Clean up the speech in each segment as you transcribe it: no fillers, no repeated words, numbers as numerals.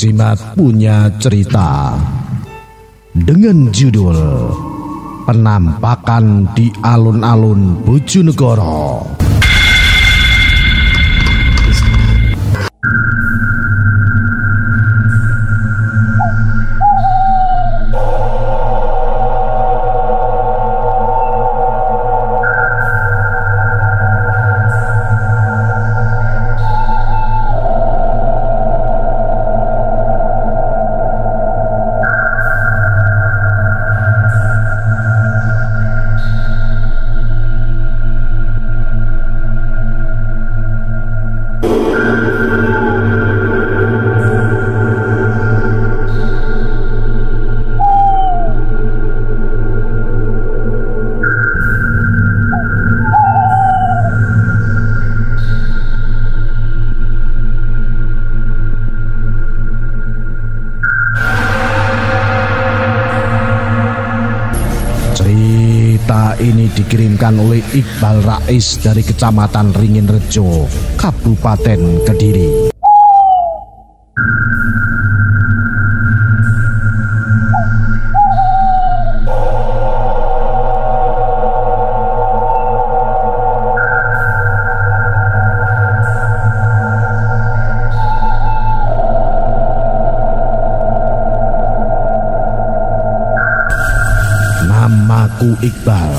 Jimat punya cerita dengan judul Penampakan di Alun-Alun Bojonegoro. Cerita ini dikirimkan oleh Iqbal Rais dari Kecamatan Ringinrejo, Kabupaten Kediri. Namaku Iqbal.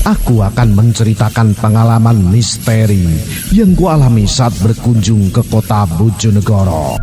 Aku akan menceritakan pengalaman misteri yang kualami saat berkunjung ke kota Bojonegoro.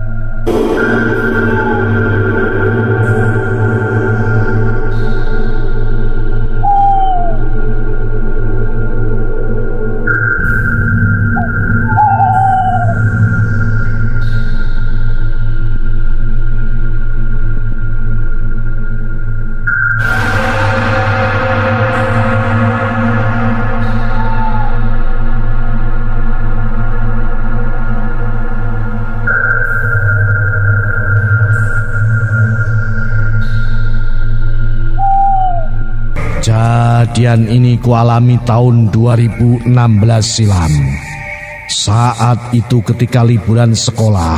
Kejadian ini kualami tahun 2016 silam. Saat itu ketika liburan sekolah,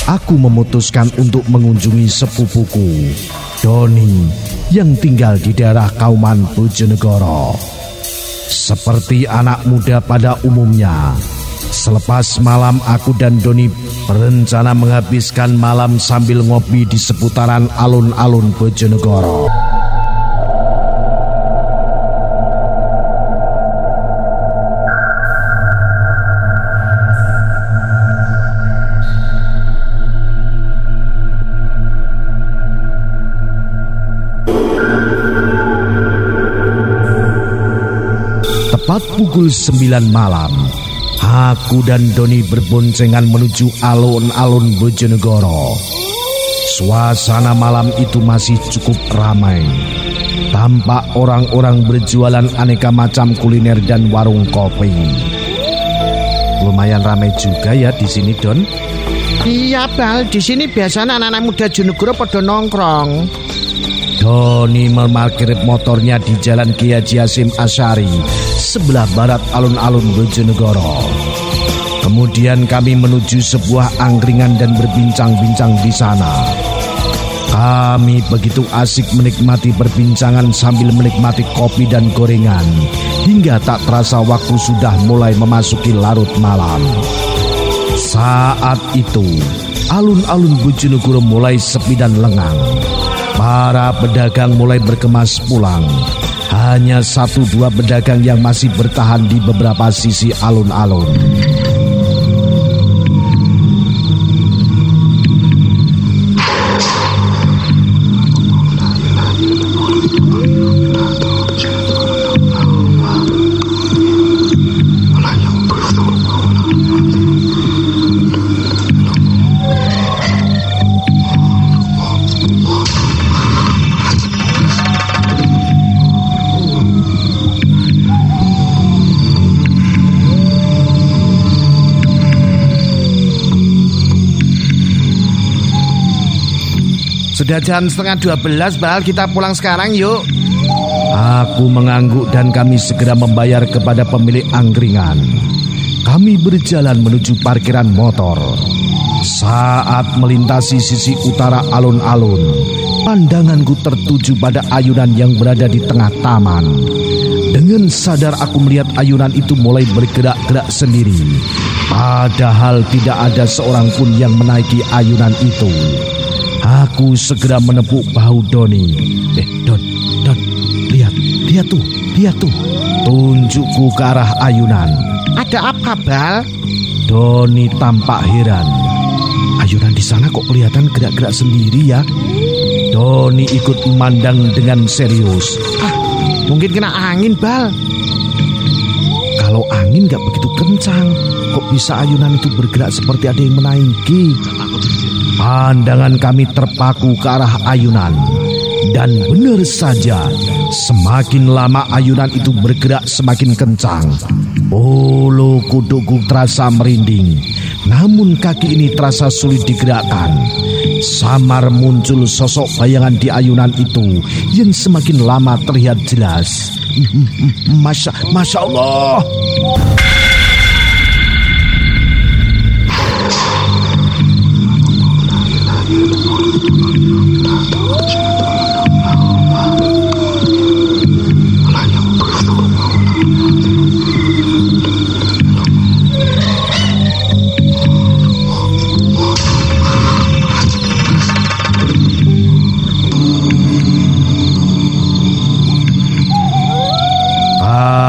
aku memutuskan untuk mengunjungi sepupuku, Doni, yang tinggal di daerah Kauman Bojonegoro. Seperti anak muda pada umumnya, selepas malam aku dan Doni berencana menghabiskan malam sambil ngopi di seputaran alun-alun Bojonegoro. Tepat pukul 9 malam, aku dan Doni berboncengan menuju alun-alun Bojonegoro. Suasana malam itu masih cukup ramai. Tampak orang-orang berjualan aneka macam kuliner dan warung kopi. Lumayan ramai juga ya di sini, Don. Iya, Bal, di sini biasanya anak-anak muda Jonegoro pada nongkrong. Doni memarkir motornya di Jalan Kiai Haji Hasyim Asy'ari, sebelah barat alun-alun Bojonegoro. Kemudian kami menuju sebuah angkringan dan berbincang-bincang di sana. Kami begitu asik menikmati perbincangan sambil menikmati kopi dan gorengan, hingga tak terasa waktu sudah mulai memasuki larut malam. Saat itu, alun-alun Bojonegoro mulai sepi dan lengang. Para pedagang mulai berkemas pulang. Hanya 1-2 pedagang yang masih bertahan di beberapa sisi alun-alun. Sudah jam 11:30, Bal, kita pulang sekarang yuk. Aku mengangguk dan kami segera membayar kepada pemilik angkringan. Kami berjalan menuju parkiran motor. Saat melintasi sisi utara alun-alun, pandanganku tertuju pada ayunan yang berada di tengah taman. Dengan sadar aku melihat ayunan itu mulai bergerak-gerak sendiri. Padahal tidak ada seorang pun yang menaiki ayunan itu. Aku segera menepuk bahu Doni. Don, lihat tuh. Tunjukku ke arah ayunan. Ada apa, Bal? Doni tampak heran. Ayunan di sana kok kelihatan gerak-gerak sendiri ya? Doni ikut memandang dengan serius. Mungkin kena angin, Bal. Kalau angin gak begitu kencang, kok bisa ayunan itu bergerak seperti ada yang menaiki? Pandangan kami terpaku ke arah ayunan. Dan benar saja, semakin lama ayunan itu bergerak semakin kencang. Bulu kuduku terasa merinding. Namun kaki ini terasa sulit digerakkan. Samar muncul sosok bayangan di ayunan itu yang semakin lama terlihat jelas. Masya Allah.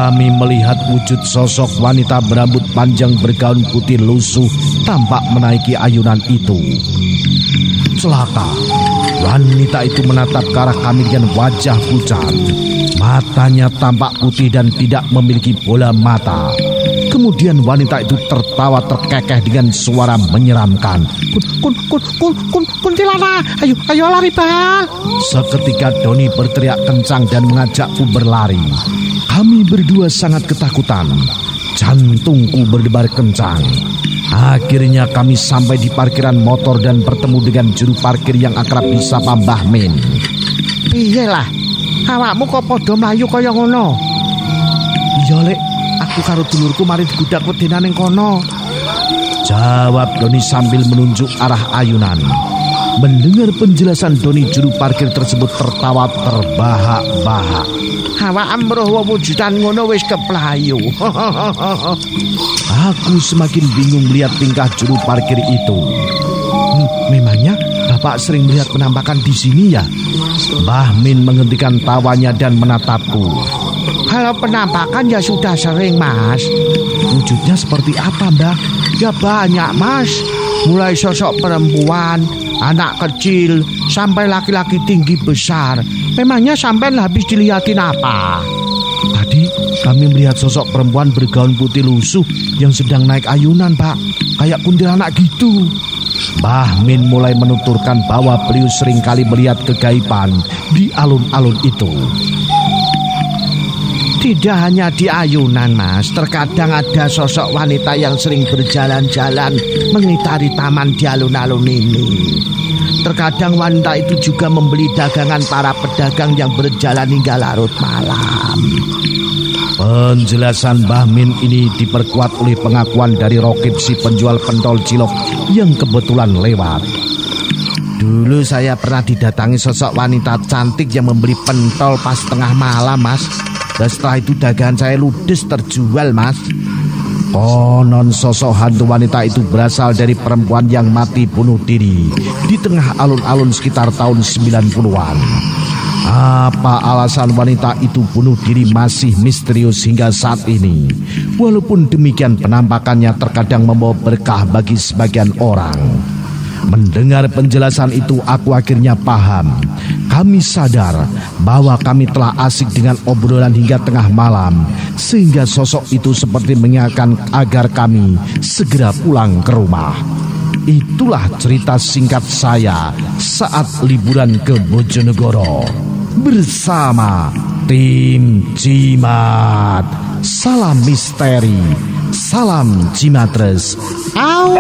Kami melihat wujud sosok wanita berambut panjang bergaun putih lusuh tampak menaiki ayunan itu. Celaka, wanita itu menatap ke arah kami dengan wajah pucat. Matanya tampak putih dan tidak memiliki bola mata. Kemudian wanita itu tertawa terkekeh dengan suara menyeramkan. Kuntilanak, ayo lari, Bal. Seketika Doni berteriak kencang dan mengajakku berlari. Kami berdua sangat ketakutan. Jantungku berdebar kencang. Akhirnya kami sampai di parkiran motor dan bertemu dengan juru parkir yang akrab disapa Mbah Min. Piye lah, awakmu kok padha mlayu kaya ngono? Iya, Lek, aku karo dulurku mari digudak wedena ning kono. Jawab Doni sambil menunjuk arah ayunan. Mendengar penjelasan Doni, juru parkir tersebut tertawa terbahak-bahak. Awak amroh wujudan ngono wis keplayu. Aku semakin bingung melihat tingkah juru parkir itu. Memangnya Bapak sering melihat penampakan di sini ya? Mbah Min menghentikan tawanya dan menatapku. Kalau penampakan ya sudah sering, Mas. Wujudnya seperti apa, Mbah? Ya banyak, Mas. Mulai sosok perempuan, anak kecil, sampai laki-laki tinggi besar. Memangnya sampean habis dilihatin apa? Tadi kami melihat sosok perempuan bergaun putih lusuh yang sedang naik ayunan, Pak. Kayak kuntilanak gitu. Mbah Min mulai menuturkan bahwa beliau seringkali melihat kegaiban di alun-alun itu. Tidak hanya di ayunan, Mas. Terkadang ada sosok wanita yang sering berjalan-jalan mengitari taman di alun-alun ini. Terkadang wanita itu juga membeli dagangan para pedagang yang berjalan hingga larut malam. Penjelasan Mbah Min ini diperkuat oleh pengakuan dari Rokib, si penjual pentol cilok yang kebetulan lewat. Dulu saya pernah didatangi sosok wanita cantik yang membeli pentol pas tengah malam, Mas. Dan setelah itu dagangan saya ludes terjual, Mas. Konon sosok hantu wanita itu berasal dari perempuan yang mati bunuh diri di tengah alun-alun sekitar tahun 90-an. Apa alasan wanita itu bunuh diri masih misterius hingga saat ini. Walaupun demikian, penampakannya terkadang membawa berkah bagi sebagian orang. Mendengar penjelasan itu, aku akhirnya paham. Kami sadar bahwa kami telah asik dengan obrolan hingga tengah malam, sehingga sosok itu seperti mengingatkan agar kami segera pulang ke rumah. Itulah cerita singkat saya saat liburan ke Bojonegoro bersama tim Jimat. Salam misteri, salam Jimatres. Au!